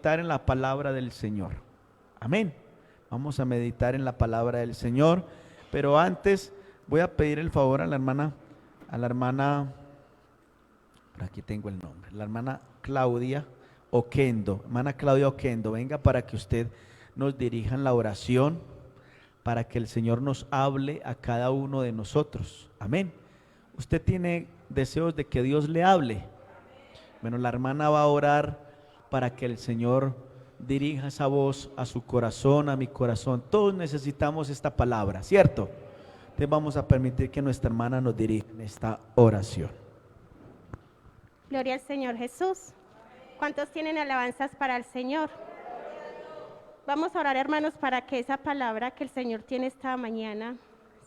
meditar en la palabra del Señor. Amén. Vamos a meditar en la palabra del Señor, pero antes voy a pedir el favor a la hermana, por aquí tengo el nombre, la hermana Claudia Oquendo. Hermana Claudia Oquendo, venga para que usted nos dirija en la oración, para que el Señor nos hable a cada uno de nosotros. Amén. ¿Usted tiene deseos de que Dios le hable? Bueno, la hermana va a orar para que el Señor dirija esa voz a su corazón, a mi corazón. Todos necesitamos esta palabra, ¿cierto? Entonces vamos a permitir que nuestra hermana nos dirija en esta oración. Gloria al Señor Jesús. ¿Cuántos tienen alabanzas para el Señor? Vamos a orar, hermanos, para que esa palabra que el Señor tiene esta mañana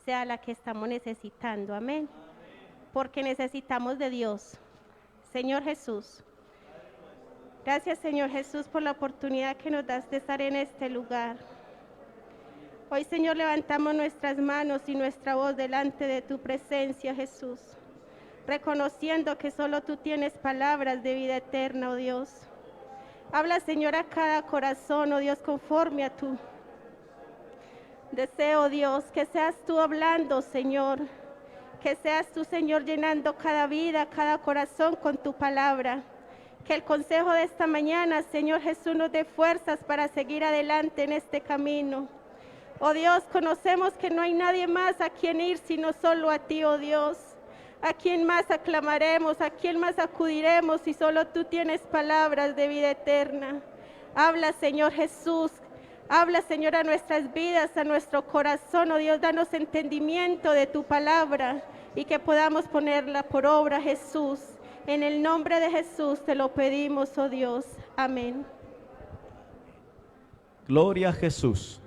sea la que estamos necesitando. Amén. Porque necesitamos de Dios. Señor Jesús. Gracias, Señor Jesús, por la oportunidad que nos das de estar en este lugar. Hoy, Señor, levantamos nuestras manos y nuestra voz delante de tu presencia, Jesús, reconociendo que solo tú tienes palabras de vida eterna, oh Dios. Habla, Señor, a cada corazón, oh Dios, conforme a tu deseo, Dios, que seas tú hablando, Señor, que seas tú, Señor, llenando cada vida, cada corazón con tu palabra. Que el consejo de esta mañana, Señor Jesús, nos dé fuerzas para seguir adelante en este camino. Oh Dios, conocemos que no hay nadie más a quien ir, sino solo a ti, oh Dios. ¿A quién más aclamaremos? ¿A quién más acudiremos si solo tú tienes palabras de vida eterna? Habla, Señor Jesús. Habla, Señor, a nuestras vidas, a nuestro corazón. Oh Dios, danos entendimiento de tu palabra y que podamos ponerla por obra, Jesús. En el nombre de Jesús te lo pedimos, oh Dios. Amén. Gloria a Jesús.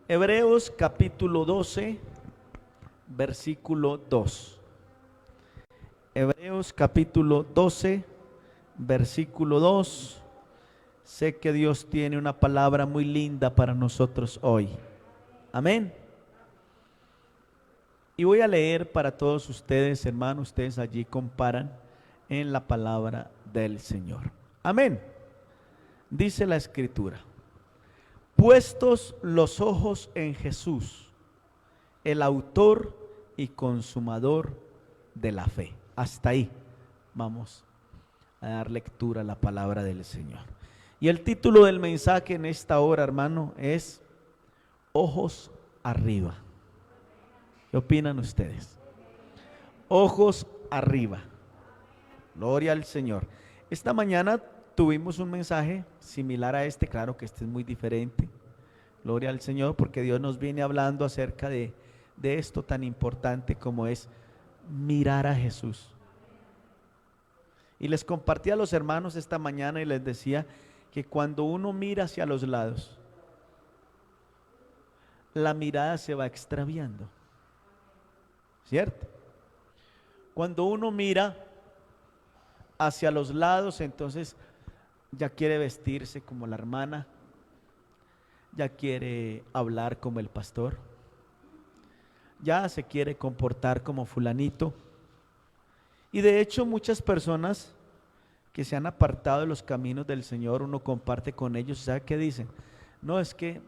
Hebreos capítulo 12, versículo 2. Hebreos capítulo 12, versículo 2. Sé que Dios tiene una palabra muy linda para nosotros hoy. Amén. Y voy a leer para todos ustedes, hermanos, ustedes allí comparan en la palabra del Señor. Amén. Dice la Escritura: puestos los ojos en Jesús, el autor y consumador de la fe. Hasta ahí vamos a dar lectura a la palabra del Señor. Y el título del mensaje en esta hora, hermano, es Ojos arriba. ¿Qué opinan ustedes? Ojos arriba. Gloria al Señor. Esta mañana tuvimos un mensaje similar a este, claro que este es muy diferente. Gloria al Señor, porque Dios nos viene hablando acerca de esto tan importante como es mirar a Jesús. Y les compartí a los hermanos esta mañana y les decía que cuando uno mira hacia los lados, la mirada se va extraviando, ¿cierto? Cuando uno mira hacia los lados, entonces ya quiere vestirse como la hermana, ya quiere hablar como el pastor, ya se quiere comportar como fulanito. Y de hecho muchas personas que se han apartado de los caminos del Señor, uno comparte con ellos, ¿sabe qué dicen? No, es que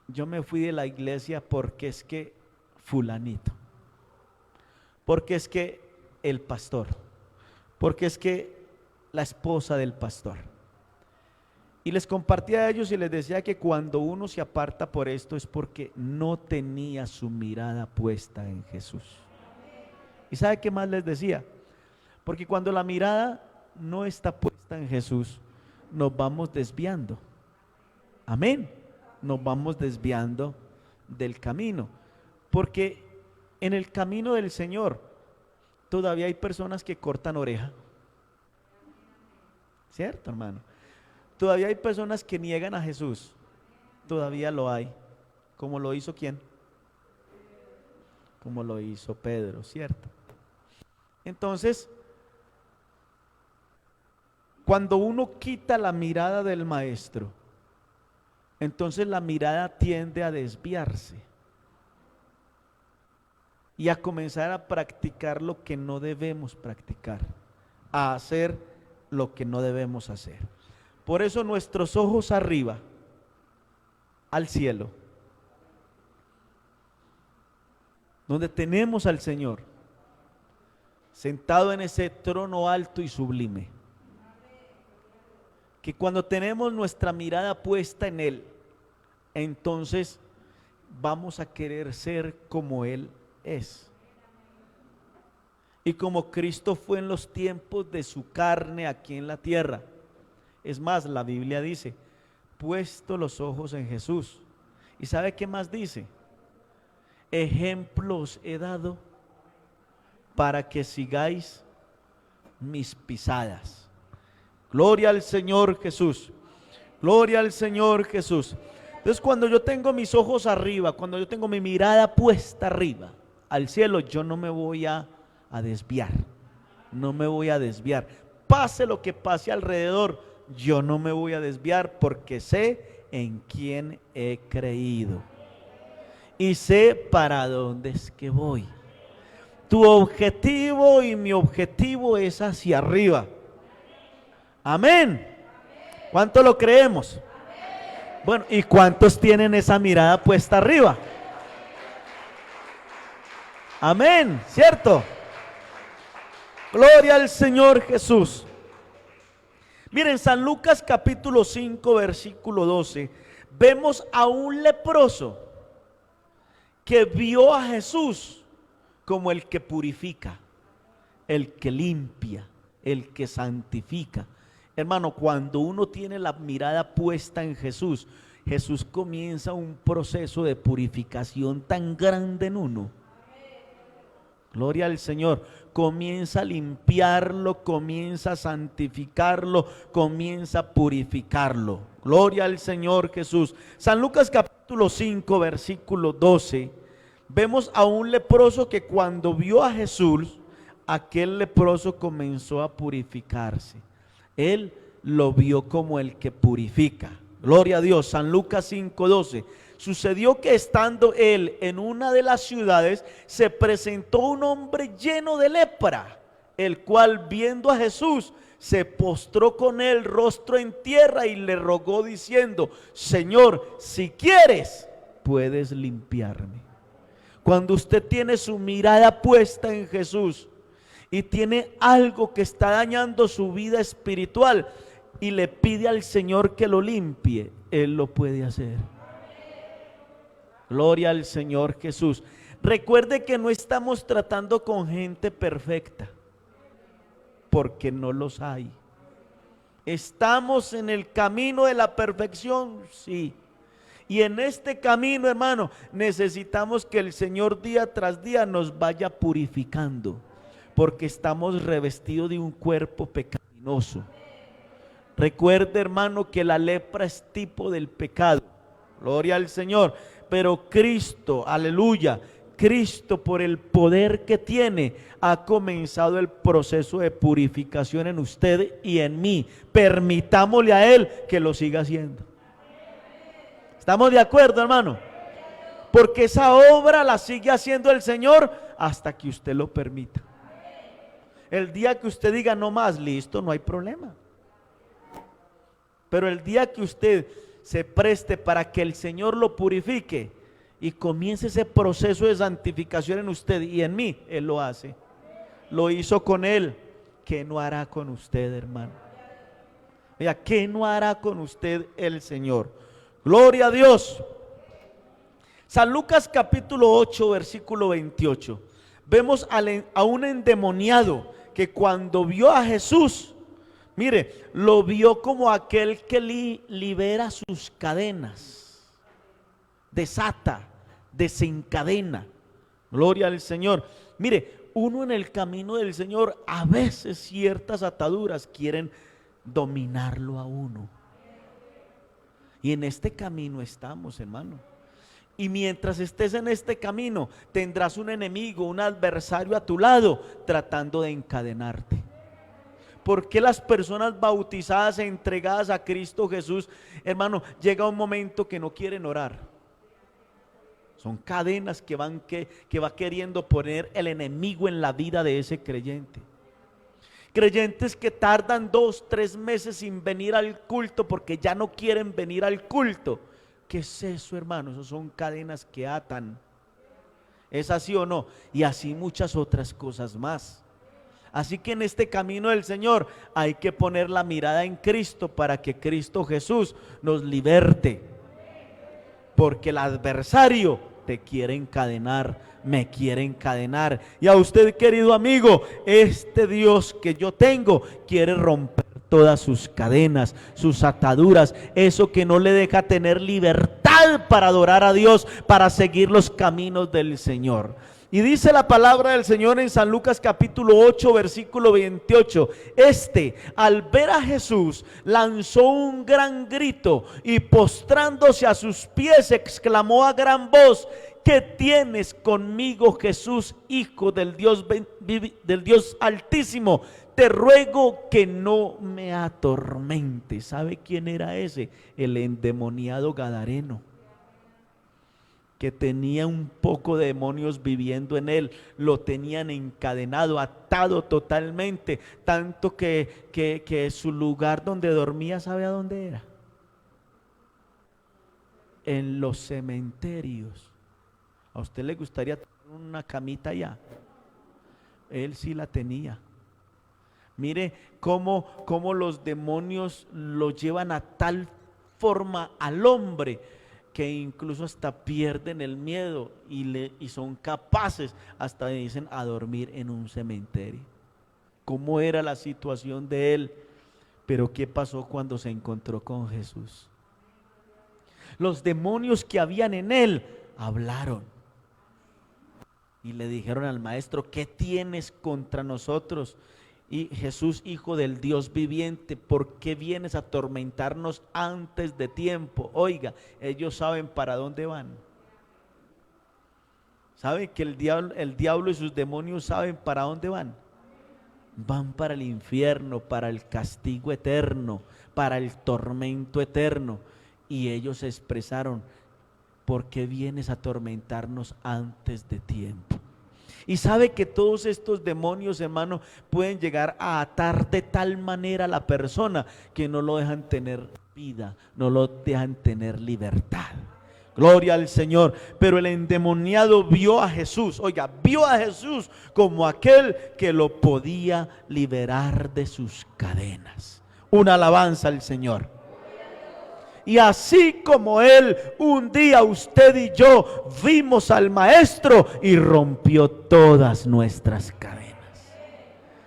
yo me fui de la iglesia porque es que fulanito, porque es que el pastor, porque es que la esposa del pastor. Y les compartía a ellos y les decía que cuando uno se aparta por esto es porque no tenía su mirada puesta en Jesús. ¿Y sabe qué más les decía? Porque cuando la mirada no está puesta en Jesús, nos vamos desviando. Amén. Nos vamos desviando del camino. Porque en el camino del Señor todavía hay personas que cortan oreja. ¿Cierto, hermano? Todavía hay personas que niegan a Jesús. Todavía lo hay. ¿Como lo hizo quién? Como lo hizo Pedro, ¿cierto? Entonces, cuando uno quita la mirada del maestro, entonces la mirada tiende a desviarse y a comenzar a practicar lo que no debemos practicar, a hacer lo que no debemos hacer. Por eso nuestros ojos arriba, al cielo, donde tenemos al Señor, sentado en ese trono alto y sublime. Que cuando tenemos nuestra mirada puesta en Él, entonces vamos a querer ser como Él es. Y como Cristo fue en los tiempos de su carne aquí en la tierra. Es más, la Biblia dice, puesto los ojos en Jesús. ¿Y sabe qué más dice? Ejemplos he dado para que sigáis mis pisadas. Gloria al Señor Jesús. Gloria al Señor Jesús. Entonces cuando yo tengo mis ojos arriba, cuando yo tengo mi mirada puesta arriba, al cielo, yo no me voy a desviar. No me voy a desviar. Pase lo que pase alrededor, yo no me voy a desviar porque sé en quién he creído. Y sé para dónde es que voy. Tu objetivo y mi objetivo es hacia arriba. Amén. ¿Cuánto lo creemos? Bueno, ¿y cuántos tienen esa mirada puesta arriba? Amén, ¿cierto? Gloria al Señor Jesús. Miren, San Lucas capítulo 5 versículo 12, vemos a un leproso que vio a Jesús como el que purifica, el que limpia, el que santifica. Hermano, cuando uno tiene la mirada puesta en Jesús, Jesús comienza un proceso de purificación tan grande en uno. Gloria al Señor. Comienza a limpiarlo, comienza a santificarlo, comienza a purificarlo. Gloria al Señor Jesús. San Lucas capítulo 5 versículo 12, vemos a un leproso que cuando vio a Jesús, aquel leproso comenzó a purificarse. Él lo vio como el que purifica. Gloria a Dios. San Lucas 5:12. Sucedió que estando él en una de las ciudades, se presentó un hombre lleno de lepra, el cual viendo a Jesús, se postró con él rostro en tierra y le rogó diciendo: Señor, si quieres, puedes limpiarme. Cuando usted tiene su mirada puesta en Jesús y tiene algo que está dañando su vida espiritual y le pide al Señor que lo limpie, Él lo puede hacer. Gloria al Señor Jesús. Recuerde que no estamos tratando con gente perfecta, porque no los hay. ¿Estamos en el camino de la perfección? Sí. Y en este camino, hermano, necesitamos que el Señor día tras día nos vaya purificando, porque estamos revestidos de un cuerpo pecaminoso. Recuerde, hermano, que la lepra es tipo del pecado. Gloria al Señor. Pero Cristo, aleluya, Cristo, por el poder que tiene, ha comenzado el proceso de purificación en usted y en mí. Permitámosle a Él que lo siga haciendo. ¿Estamos de acuerdo, hermano? Porque esa obra la sigue haciendo el Señor hasta que usted lo permita. El día que usted diga no más, listo, no hay problema. Pero el día que usted se preste para que el Señor lo purifique y comience ese proceso de santificación en usted y en mí, Él lo hace. Lo hizo con Él. ¿Qué no hará con usted, hermano? Oiga, ¿qué no hará con usted el Señor? Gloria a Dios. San Lucas capítulo 8 versículo 28. Vemos a un endemoniado que cuando vio a Jesús, mire, lo vio como aquel que libera sus cadenas, desata, desencadena. Gloria al Señor. Mire, uno en el camino del Señor, a veces ciertas ataduras quieren dominarlo a uno. Y en este camino estamos, hermano. Y mientras estés en este camino, tendrás un enemigo, un adversario a tu lado, tratando de encadenarte. ¿Por qué las personas bautizadas, entregadas a Cristo Jesús, hermano, llega un momento que no quieren orar? Son cadenas que va queriendo poner el enemigo en la vida de ese creyente. creyentes que tardan 2, 3 meses sin venir al culto porque ya no quieren venir al culto. ¿Qué es eso, hermano? Eso son cadenas que atan. ¿Es así o no? Y así muchas otras cosas más. Así que en este camino del Señor hay que poner la mirada en Cristo para que Cristo Jesús nos liberte. Porque el adversario te quiere encadenar, me quiere encadenar. Y a usted, querido amigo, este Dios que yo tengo quiere romper todas sus cadenas, sus ataduras, eso que no le deja tener libertad para adorar a Dios, para seguir los caminos del Señor. Y dice la palabra del Señor en San Lucas capítulo 8 versículo 28, al ver a Jesús lanzó un gran grito y postrándose a sus pies exclamó a gran voz: ¿qué tienes conmigo, Jesús, Hijo del Dios Altísimo? Te ruego que no me atormentes. ¿Sabe quién era ese? El endemoniado gadareno, que tenía un poco de demonios viviendo en él. Lo tenían encadenado, atado totalmente, tanto que su lugar donde dormía, ¿sabe a dónde era? En los cementerios. ¿A usted le gustaría tener una camita allá? Él sí la tenía. Mire cómo los demonios lo llevan a tal forma al hombre que incluso hasta pierden el miedo y son capaces, hasta dicen, a dormir en un cementerio. ¿Cómo era la situación de él? Pero ¿qué pasó cuando se encontró con Jesús? Los demonios que habían en él hablaron y le dijeron al maestro: ¿qué tienes contra nosotros? Y Jesús, Hijo del Dios viviente, ¿por qué vienes a atormentarnos antes de tiempo? Oiga, ellos saben para dónde van. ¿Sabe que el diablo y sus demonios saben para dónde van? Van para el infierno, para el castigo eterno, para el tormento eterno. Y ellos expresaron: ¿por qué vienes a atormentarnos antes de tiempo? Y sabe que todos estos demonios, hermano, pueden llegar a atar de tal manera a la persona que no lo dejan tener vida, no lo dejan tener libertad. Gloria al Señor. Pero el endemoniado vio a Jesús, oiga, vio a Jesús como aquel que lo podía liberar de sus cadenas. Una alabanza al Señor. Y así como Él, un día usted y yo vimos al Maestro y rompió todas nuestras cadenas.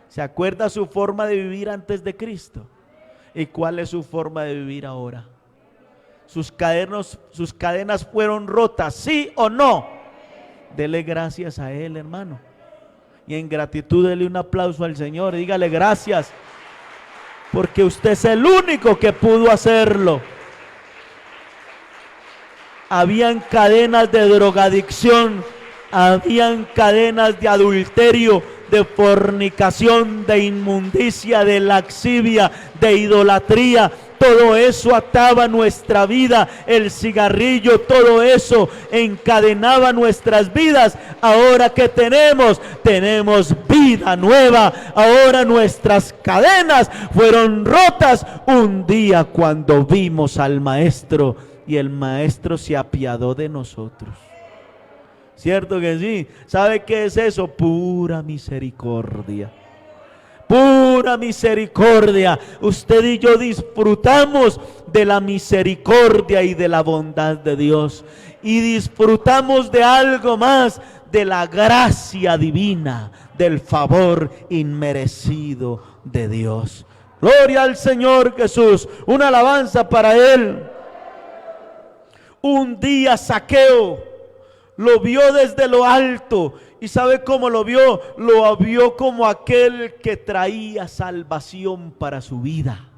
¿Se acuerda su forma de vivir antes de Cristo? ¿Y cuál es su forma de vivir ahora? ¿Sus cadenas fueron rotas, sí o no? Dele gracias a Él, hermano. Y en gratitud dele un aplauso al Señor. Dígale gracias, porque usted es el único que pudo hacerlo. Habían cadenas de drogadicción, habían cadenas de adulterio, de fornicación, de inmundicia, de laxivia, de idolatría. Todo eso ataba nuestra vida, el cigarrillo, todo eso encadenaba nuestras vidas. Ahora que tenemos vida nueva. Ahora nuestras cadenas fueron rotas un día cuando vimos al Maestro. Y el Maestro se apiadó de nosotros. ¿Cierto que sí? ¿Sabe qué es eso? Pura misericordia. Pura misericordia. Usted y yo disfrutamos de la misericordia y de la bondad de Dios. Y disfrutamos de algo más, de la gracia divina, del favor inmerecido de Dios. Gloria al Señor Jesús. Una alabanza para Él. Un día Zaqueo lo vio desde lo alto. ¿Y sabe cómo lo vio? Lo vio como aquel que traía salvación para su vida.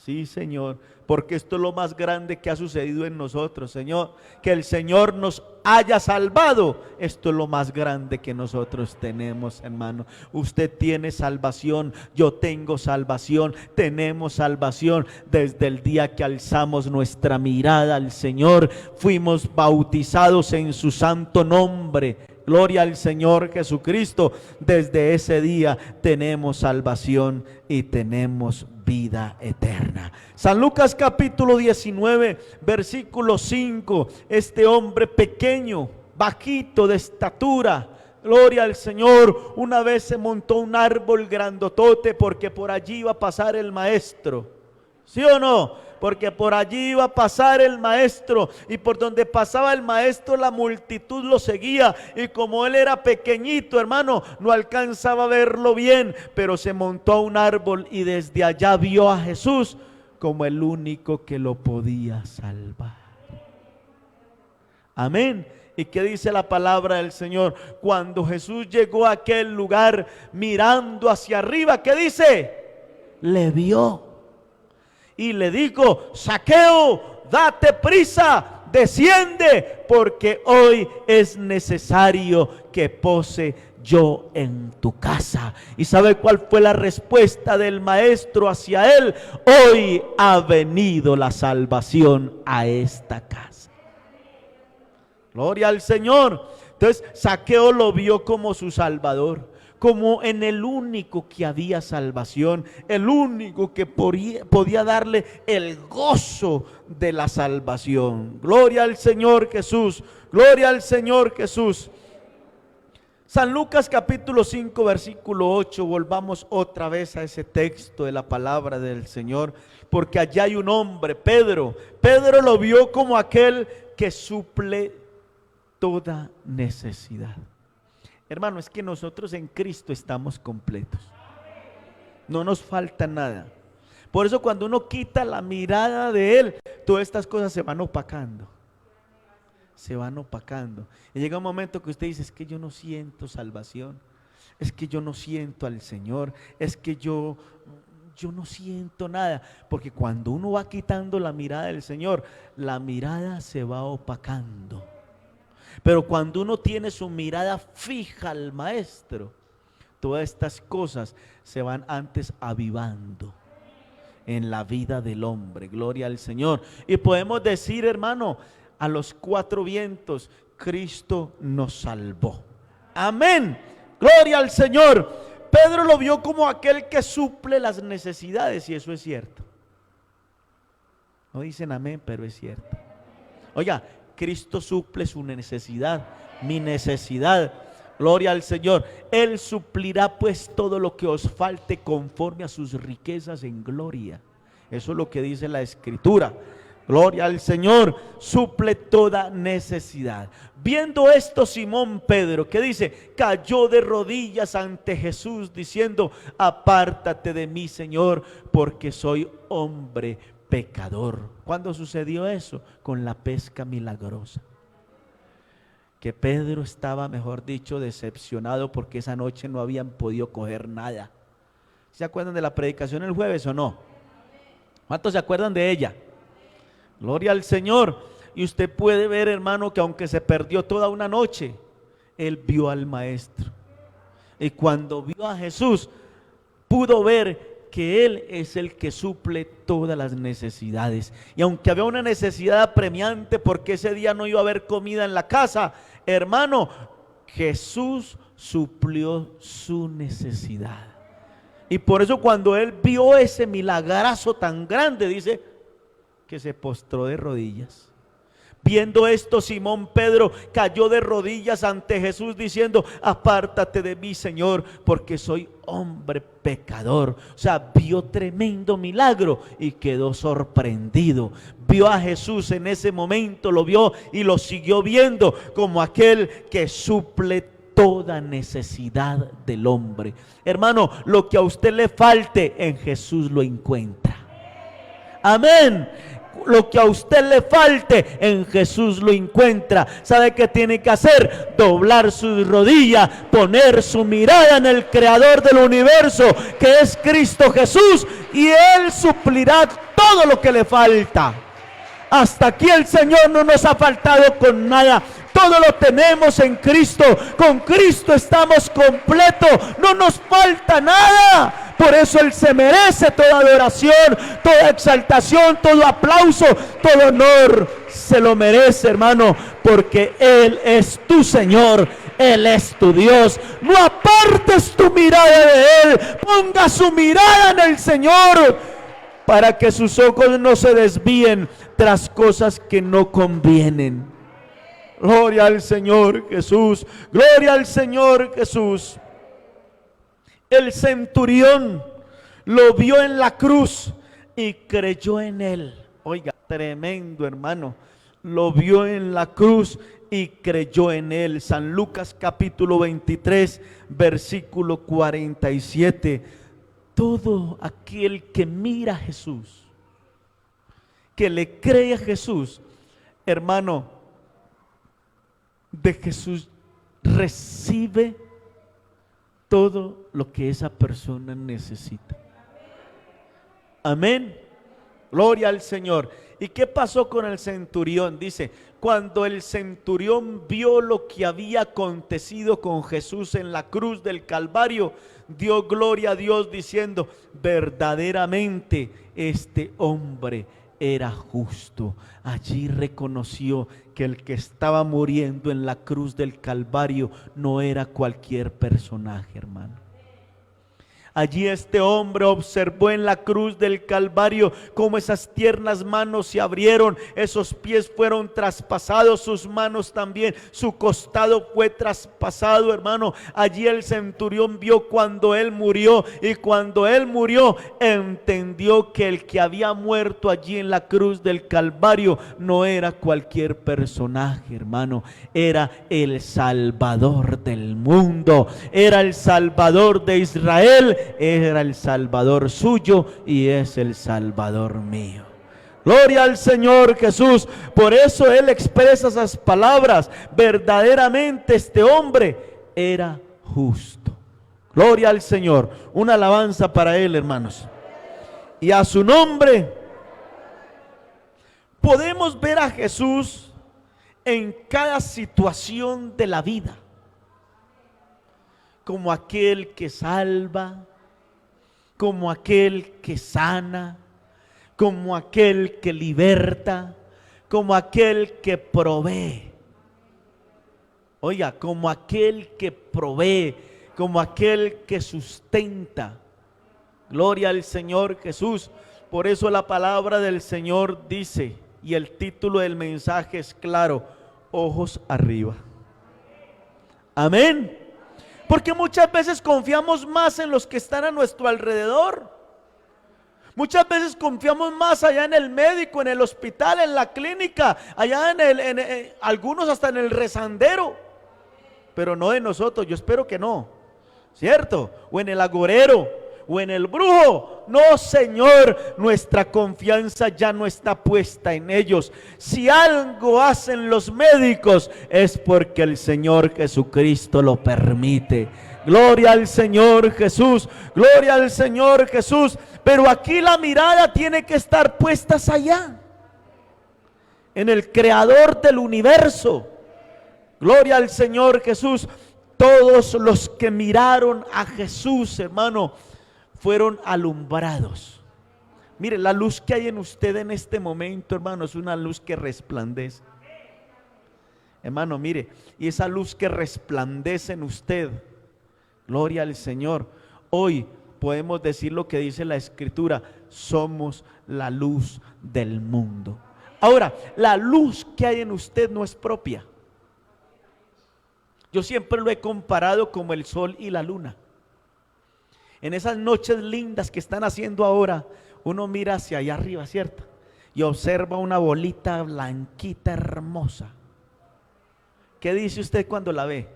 Sí, Señor, porque esto es lo más grande que ha sucedido en nosotros, Señor. Que el Señor nos haya salvado. Esto es lo más grande que nosotros tenemos, hermano. Usted tiene salvación, yo tengo salvación, tenemos salvación desde el día que alzamos nuestra mirada al Señor. Fuimos bautizados en su santo nombre. Gloria al Señor Jesucristo. Desde ese día tenemos salvación y tenemos vida eterna. San Lucas capítulo 19, versículo 5. Este hombre pequeño, bajito de estatura, gloria al Señor, una vez se montó un árbol grandotote porque por allí iba a pasar el maestro. ¿Sí o no? Porque por allí iba a pasar el maestro, y por donde pasaba el maestro la multitud lo seguía, y como él era pequeñito, hermano, no alcanzaba a verlo bien, pero se montó a un árbol y desde allá vio a Jesús como el único que lo podía salvar. Amén. ¿Y qué dice la palabra del Señor? Cuando Jesús llegó a aquel lugar mirando hacia arriba, ¿qué dice? Le vio y le dijo: Zaqueo, date prisa, desciende, porque hoy es necesario que pose yo en tu casa. ¿Y sabe cuál fue la respuesta del maestro hacia él? Hoy ha venido la salvación a esta casa. Gloria al Señor. Entonces Zaqueo lo vio como su salvador, como en el único que había salvación, el único que podía darle el gozo de la salvación. Gloria al Señor Jesús, gloria al Señor Jesús. San Lucas capítulo 5 versículo 8, volvamos otra vez a ese texto de la palabra del Señor, porque allá hay un hombre, Pedro lo vio como aquel que suple toda necesidad. Hermano, es que nosotros en Cristo estamos completos, no nos falta nada. Por eso cuando uno quita la mirada de Él, todas estas cosas se van opacando. Y llega un momento que usted dice: es que yo no siento salvación, es que yo no siento al Señor, es que yo no siento nada. Porque cuando uno va quitando la mirada del Señor, la mirada se va opacando. Pero cuando uno tiene su mirada fija al maestro, todas estas cosas se van antes avivando en la vida del hombre. Gloria al Señor. Y podemos decir, hermano, a los cuatro vientos: Cristo nos salvó. Amén. Gloria al Señor. Pedro lo vio como aquel que suple las necesidades, y eso es cierto. No dicen amén, pero es cierto. Oiga, Cristo suple su necesidad, mi necesidad. Gloria al Señor. Él suplirá pues todo lo que os falte conforme a sus riquezas en gloria. Eso es lo que dice la Escritura. Gloria al Señor. Suple toda necesidad. Viendo esto, Simón Pedro, ¿qué dice? Cayó de rodillas ante Jesús diciendo: apártate de mí, Señor, porque soy hombre pecador. ¿Cuándo sucedió eso? Con la pesca milagrosa. Que Pedro estaba, mejor dicho, decepcionado porque esa noche no habían podido coger nada. ¿Se acuerdan de la predicación el jueves o no? ¿Cuántos se acuerdan de ella? Gloria al Señor. Y usted puede ver, hermano, que aunque se perdió toda una noche, él vio al maestro. Y cuando vio a Jesús, pudo ver que Él es el que suple todas las necesidades. Y aunque había una necesidad apremiante porque ese día no iba a haber comida en la casa, hermano, Jesús suplió su necesidad. Y por eso cuando Él vio ese milagrazo tan grande, dice que se postró de rodillas. Viendo esto, Simón Pedro cayó de rodillas ante Jesús diciendo: apártate de mí, Señor, porque soy hombre pecador. O sea, vio tremendo milagro y quedó sorprendido. Vio a Jesús en ese momento, lo vio y lo siguió viendo como aquel que suple toda necesidad del hombre. Hermano, lo que a usted le falte, en Jesús lo encuentra. Amén. Lo que a usted le falte, en Jesús lo encuentra. ¿Sabe qué tiene que hacer? Doblar sus rodillas, poner su mirada en el Creador del universo, que es Cristo Jesús, y Él suplirá todo lo que le falta. Hasta aquí el Señor no nos ha faltado con nada. Todo lo tenemos en Cristo. Con Cristo estamos completos. No nos falta nada. Por eso Él se merece toda adoración, toda exaltación, todo aplauso, todo honor. Se lo merece, hermano, porque Él es tu Señor. Él es tu Dios. No apartes tu mirada de Él. Ponga su mirada en el Señor, para que sus ojos no se desvíen tras cosas que no convienen. Gloria al Señor Jesús. Gloria al Señor Jesús. El centurión lo vio en la cruz y creyó en Él. Oiga, tremendo, hermano. Lo vio en la cruz y creyó en Él. San Lucas capítulo 23, versículo 47. Todo aquel que mira a Jesús, que le cree a Jesús, hermano, de Jesús recibe todo lo que esa persona necesita. Amén. Gloria al Señor. ¿Y qué pasó con el centurión? Dice, cuando el centurión vio lo que había acontecido con Jesús en la cruz del Calvario, dio gloria a Dios diciendo, verdaderamente este hombre era justo. Allí reconoció que el que estaba muriendo en la cruz del Calvario no era cualquier personaje, hermano. Allí este hombre observó en la cruz del Calvario cómo esas tiernas manos se abrieron, esos pies fueron traspasados, sus manos también, su costado fue traspasado, hermano. Allí el centurión vio cuando él murió, y cuando él murió entendió que el que había muerto allí en la cruz del Calvario no era cualquier personaje, hermano, era el Salvador del mundo, era el Salvador de Israel, era el Salvador suyo y es el Salvador mío. Gloria al Señor Jesús. Por eso Él expresa esas palabras. Verdaderamente este hombre era justo. Gloria al Señor. Una alabanza para Él, hermanos. Y a su nombre podemos ver a Jesús en cada situación de la vida, como aquel que salva, como aquel que sana, como aquel que liberta, como aquel que provee. Oiga, como aquel que provee, como aquel que sustenta. Gloria al Señor Jesús. Por eso la palabra del Señor dice, y el título del mensaje es claro: ojos arriba. Amén. Porque muchas veces confiamos más en los que están a nuestro alrededor. Muchas veces confiamos más allá en el médico, en el hospital, en la clínica, allá en algunos hasta en el rezandero, pero no en nosotros. Yo espero que no, ¿cierto? O en el agorero, o en el brujo. No, Señor, nuestra confianza ya no está puesta en ellos. Si algo hacen los médicos es porque el Señor Jesucristo lo permite. Gloria al Señor Jesús, gloria al Señor Jesús. Pero aquí la mirada tiene que estar puesta allá, en el Creador del universo. Gloria al Señor Jesús. Todos los que miraron a Jesús, hermano, fueron alumbrados. Mire, la luz que hay en usted en este momento, hermano, es una luz que resplandece. Hermano, mire, y esa luz que resplandece en usted, gloria al Señor. Hoy podemos decir lo que dice la Escritura: somos la luz del mundo. Ahora, la luz que hay en usted no es propia. Yo siempre lo he comparado como el sol y la luna. En esas noches lindas que están haciendo ahora, uno mira hacia allá arriba, ¿cierto? Y observa una bolita blanquita hermosa. ¿Qué dice usted cuando la ve?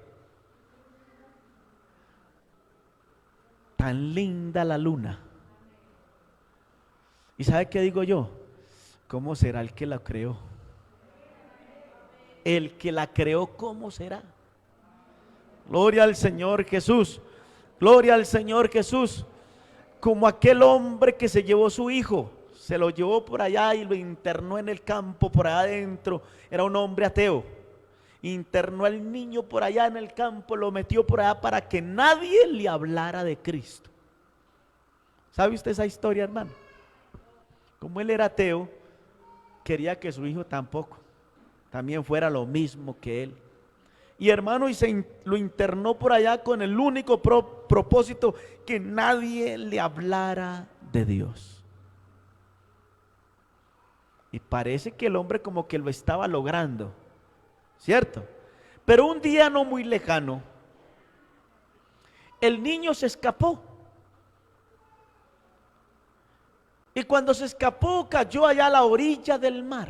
Tan linda la luna. ¿Y sabe qué digo yo? ¿Cómo será el que la creó? El que la creó, ¿cómo será? Gloria al Señor Jesús. Gloria al Señor Jesús. Como aquel hombre que se llevó su hijo, se lo llevó por allá y lo internó en el campo por allá adentro. Era un hombre ateo. Internó al niño por allá en el campo, lo metió por allá para que nadie le hablara de Cristo. ¿Sabe usted esa historia, hermano? Como él era ateo, quería que su hijo también fuera lo mismo que él. Y hermano, lo internó por allá con el único propósito que nadie le hablara de Dios. Y parece que el hombre como que lo estaba logrando, ¿cierto? Pero un día no muy lejano, el niño se escapó. Y cuando se escapó, cayó allá a la orilla del mar.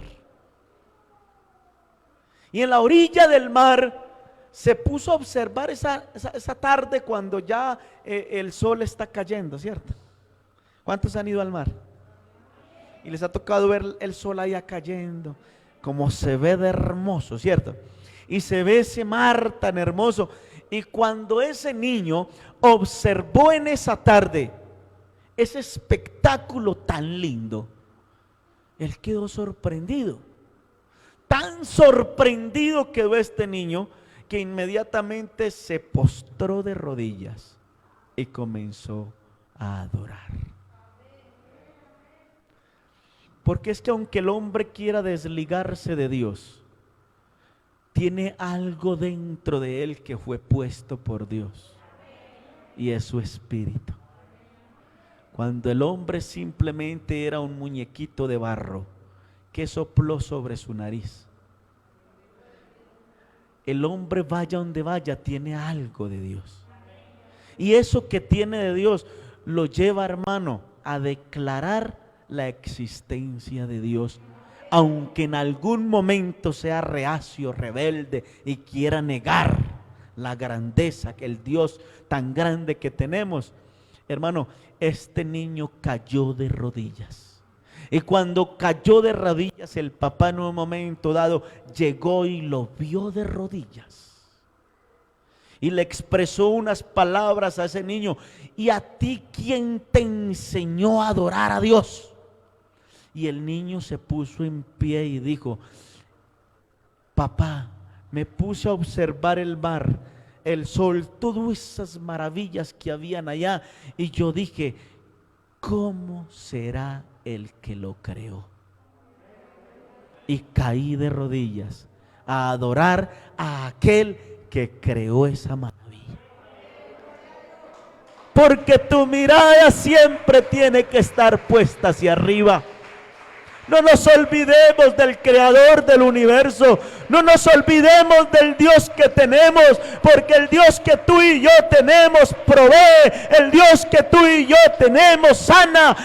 Y en la orilla del mar se puso a observar esa tarde cuando ya el sol está cayendo, ¿cierto? ¿Cuántos han ido al mar? Y les ha tocado ver el sol allá cayendo, como se ve de hermoso, ¿cierto? Y se ve ese mar tan hermoso. Y cuando ese niño observó en esa tarde ese espectáculo tan lindo, él quedó sorprendido. Tan sorprendido quedó este niño que inmediatamente se postró de rodillas y comenzó a adorar. Porque es que aunque el hombre quiera desligarse de Dios, tiene algo dentro de él que fue puesto por Dios, y es su espíritu. Cuando el hombre simplemente era un muñequito de barro que sopló sobre su nariz, el hombre, vaya donde vaya, tiene algo de Dios. Y eso que tiene de Dios lo lleva, hermano, a declarar la existencia de Dios, aunque en algún momento sea reacio, rebelde y quiera negar la grandeza, que el Dios tan grande que tenemos. Hermano, este niño cayó de rodillas. Y cuando cayó de rodillas, el papá en un momento dado llegó y lo vio de rodillas. Y le expresó unas palabras a ese niño: ¿y a ti quién te enseñó a adorar a Dios? Y el niño se puso en pie y dijo: papá, me puse a observar el mar, el sol, todas esas maravillas que habían allá, y yo dije: ¿cómo será el que lo creó? Y caí de rodillas a adorar a aquel que creó esa maravilla. Porque tu mirada siempre tiene que estar puesta hacia arriba. No nos olvidemos del creador del universo. No nos olvidemos del Dios que tenemos, porque el Dios que tú y yo tenemos provee. El Dios que tú y yo tenemos sana.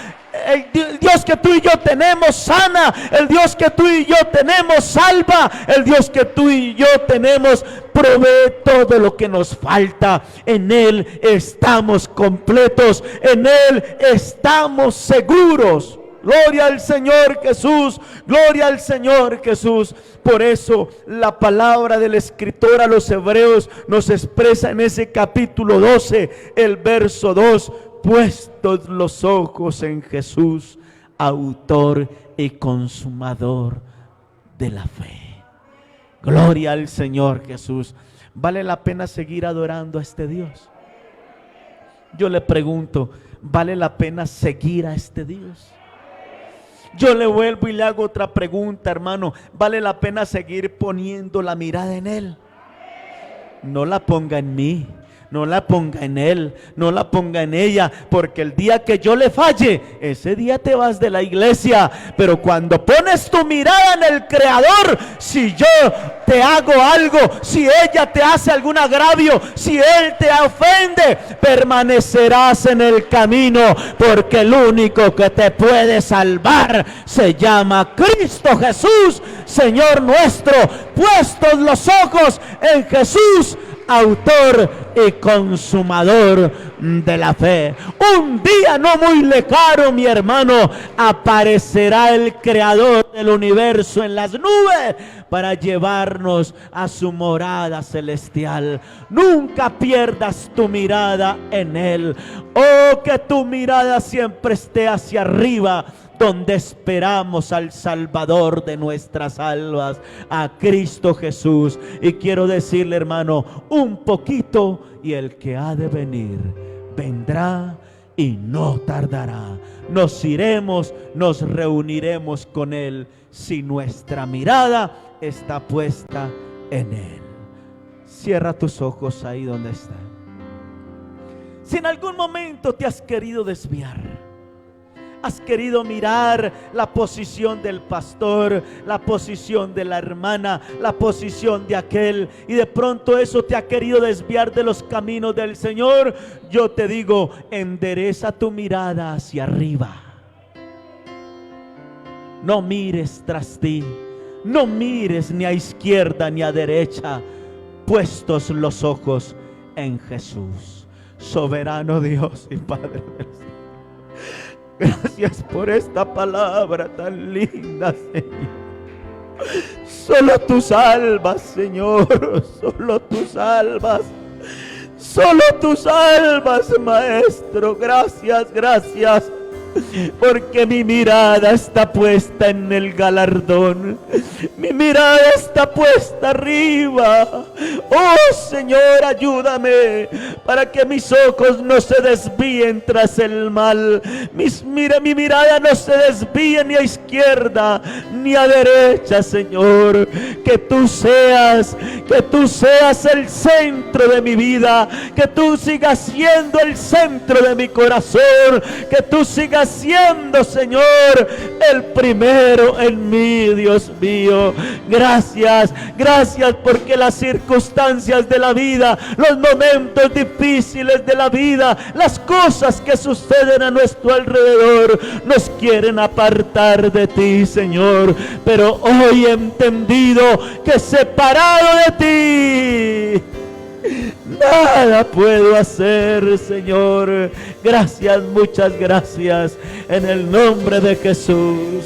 El Dios que tú y yo tenemos sana. El Dios que tú y yo tenemos salva. El Dios que tú y yo tenemos provee todo lo que nos falta. En Él estamos completos. En Él estamos seguros. Gloria al Señor Jesús, gloria al Señor Jesús. Por eso la palabra del escritor a los hebreos nos expresa en ese capítulo 12, el verso 2: puestos los ojos en Jesús, autor y consumador de la fe. Gloria al Señor Jesús. ¿Vale la pena seguir adorando a este Dios? Yo le pregunto, ¿vale la pena seguir a este Dios? Yo le vuelvo y le hago otra pregunta, hermano: ¿vale la pena seguir poniendo la mirada en Él? No la ponga en mí, no la ponga en él, no la ponga en ella, porque el día que yo le falle, ese día te vas de la iglesia. Pero cuando pones tu mirada en el Creador, si yo te hago algo, si ella te hace algún agravio, si él te ofende, permanecerás en el camino, porque el único que te puede salvar se llama Cristo Jesús, Señor nuestro. Puestos los ojos en Jesús, autor y consumador de la fe. Un día no muy lejano, mi hermano, aparecerá el Creador del universo en las nubes para llevarnos a su morada celestial. Nunca pierdas tu mirada en Él. Oh, que tu mirada siempre esté hacia arriba, donde esperamos al Salvador de nuestras almas, a Cristo Jesús. Y quiero decirle, hermano, un poquito y el que ha de venir vendrá y no tardará. Nos iremos, nos reuniremos con Él si nuestra mirada está puesta en Él. Cierra tus ojos ahí donde está. Si en algún momento te has querido desviar, has querido mirar la posición del pastor, la posición de la hermana, la posición de aquel, y de pronto eso te ha querido desviar de los caminos del Señor, yo te digo, endereza tu mirada hacia arriba. No mires tras ti, no mires ni a izquierda ni a derecha, puestos los ojos en Jesús, soberano Dios y Padre del cielo. Gracias por esta palabra tan linda, Señor. Solo tú salvas, Señor, solo tú salvas. Solo tú salvas, Maestro. Gracias, gracias. Porque mi mirada está puesta en el galardón. Mi mirada está puesta arriba. Oh Señor, ayúdame para que mis ojos no se desvíen tras el mal. Mi mirada no se desvíe ni a izquierda ni a derecha, Señor. Que tú seas el centro de mi vida. Que tú sigas siendo el centro de mi corazón. Que tú sigas siendo, Señor, el primero en mí, Dios mío. Gracias, gracias porque las circunstancias de la vida, los momentos difíciles de la vida, las cosas que suceden a nuestro alrededor, nos quieren apartar de ti, Señor. Pero hoy he entendido que separado de ti nada puedo hacer, Señor. Gracias, muchas gracias, en el nombre de Jesús.